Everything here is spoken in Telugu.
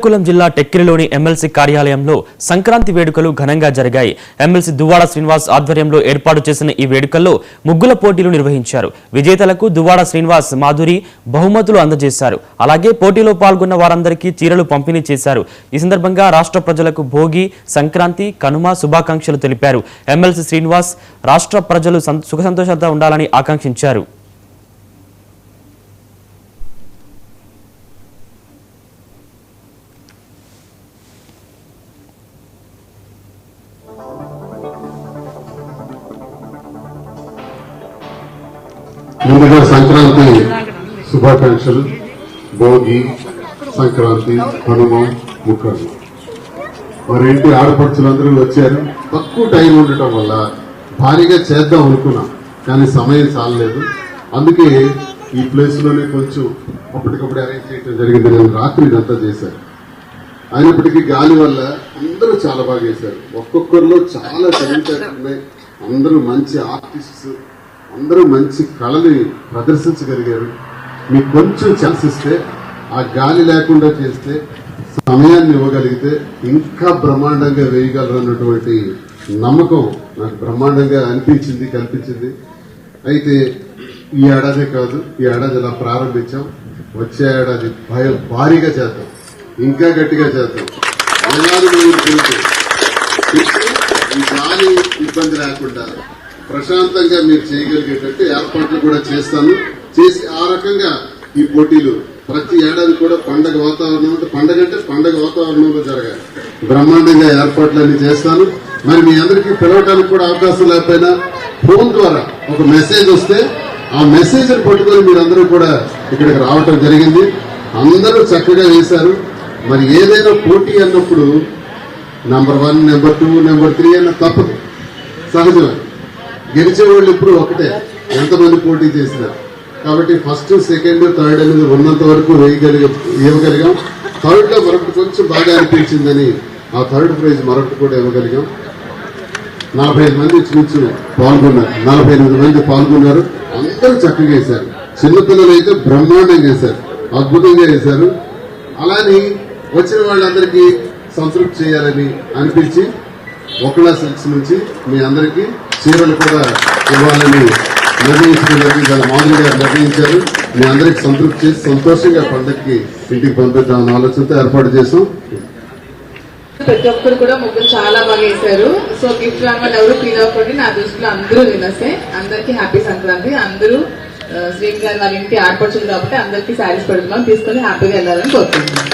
శ్రీకాకుళం జిల్లా టెక్కిలిలోని ఎమ్మెల్సీ కార్యాలయంలో సంక్రాంతి వేడుకలు ఘనంగా జరిగాయి. ఎమ్మెల్సీ దువ్వాడ శ్రీనివాస్ ఆధ్వర్యంలో ఏర్పాటు చేసిన ఈ వేడుకల్లో ముగ్గుల పోటీలు నిర్వహించారు. విజేతలకు దువ్వాడ శ్రీనివాస్, మాధురి బహుమతులు అందజేశారు. అలాగే పోటీలో పాల్గొన్న వారందరికీ చీరలు పంపిణీ చేశారు. ఈ సందర్భంగా రాష్ట్ర ప్రజలకు భోగి, సంక్రాంతి, కనుమ శుభాకాంక్షలు తెలిపారు. ఎమ్మెల్సీ శ్రీనివాస్ రాష్ట్ర ప్రజలు సుఖ సంతోషాలతో ఉండాలని ఆకాంక్షించారు. ముందుగా సంక్రాంతి శుభాకాంక్షలు. భోగి, సంక్రాంతి, కనుమ, ముక్కలు మరేంటి ఆడపడుచులందరూ వచ్చారు. తక్కువ టైం ఉండటం వల్ల భారీగా చేద్దాం అనుకున్నాం, కానీ సమయం చాలలేదు. అందుకే ఈ ప్లేస్లోనే కొంచెం అప్పటికప్పుడు అరేంజ్ చేయడం జరిగింది. నేను రాత్రి ఇదంతా చేశాను. అయినప్పటికీ గాలి వల్ల అందరూ చాలా బాగా చేశారు. ఒక్కొక్కరిలో చాలా టాలెంట్ ఉన్నాయి. అందరూ మంచి ఆర్టిస్ట్స్, అందరూ మంచి కళని ప్రదర్శించగలిగారు. మీకు కొంచెం ఛాన్స్ ఇస్తే, ఆ గాలి లేకుండా చేస్తే, సమయాన్ని ఇవ్వగలిగితే ఇంకా బ్రహ్మాండంగా వేయగలరు అన్నటువంటి నమ్మకం నాకు బ్రహ్మాండంగా కల్పించింది. అయితే ఈ ఏడాదే కాదు, ఈ ఏడాది ఇలా ప్రారంభించాం. వచ్చే ఏడాది భారీగా చేద్దాం, ఇంకా గట్టిగా చేద్దాం. ఈ గాలి ఇబ్బంది లేకుండా ప్రశాంతంగా మీరు చేయగలిగేటట్టు ఏర్పాట్లు కూడా చేస్తాను. చేసి ఆ రకంగా ఈ పోటీలు ప్రతి ఏడాది కూడా పండగ వాతావరణం, పండగ వాతావరణంలో జరగాలి. బ్రహ్మాండంగా ఏర్పాట్లన్నీ చేస్తాను. మరి మీ అందరికీ పిలవడానికి కూడా అవకాశం లేకపోయినా ఫోన్ ద్వారా ఒక మెసేజ్ వస్తే ఆ మెసేజ్ పట్టుకొని మీరందరూ కూడా ఇక్కడికి రావటం జరిగింది. అందరూ చక్కగా వేశారు. మరి ఏదైనా పోటీ అన్నప్పుడు నెంబర్ 1, నెంబర్ 2, నెంబర్ 3 అన్న తప్పదు, సహజమే. గెలిచేవాళ్ళు ఇప్పుడు ఒకటే, ఎంతమంది పోటీ చేసినారు. కాబట్టి ఫస్ట్, సెకండ్, థర్డ్ అనేది ఉన్నంత వరకు ఇవ్వగలిగాం. థర్డ్ లో మరొకటి కొంచెం బాగా అనిపించిందని ఆ థర్డ్ ప్రైజ్ మరొకటి కూడా ఇవ్వగలిగాం. 45 మంది నుంచి పాల్గొన్నారు. 48 మంది పాల్గొన్నారు. అందరూ చక్కగా వేశారు. చిన్నపిల్లలు అయితే బ్రహ్మాండంగా వేశారు, అద్భుతంగా వేశారు. అలాని వచ్చిన వాళ్ళందరికీ సంతృప్తి చేయాలని అనిపించి ఒకలా సిల్క్స్ నుంచి మీ అందరికీ చీరలు కూడా ఇవ్వాలని నిర్ణయించడం మాధురి గారు నిర్ణయించారు. మీ అందరికి సంతృప్తి చేసి సంతోషంగా పండుగకి ఇంటికి పంపిద్దామన్న ఆలోచనతో ఏర్పాటు చేసాం. ప్రతి ఒక్కరు కూడా ముగ్గురు చాలా బాగా వేశారు. సో గిఫ్ట్ రావాలి ఎవరు ఫీల్ అవ్వకండి. నా దృష్టిలో అందరూ వినస్తే అందరికీ హ్యాపీ సంక్రాంతి. అందరూ శ్రీని గారు వాళ్ళ ఇంటి ఆడపడుచులు కాబట్టి అందరికీ శారీస్ పెడుతున్నాం, తీసుకొని హ్యాపీగా వెళ్ళాలని కోరుకుంటున్నాం.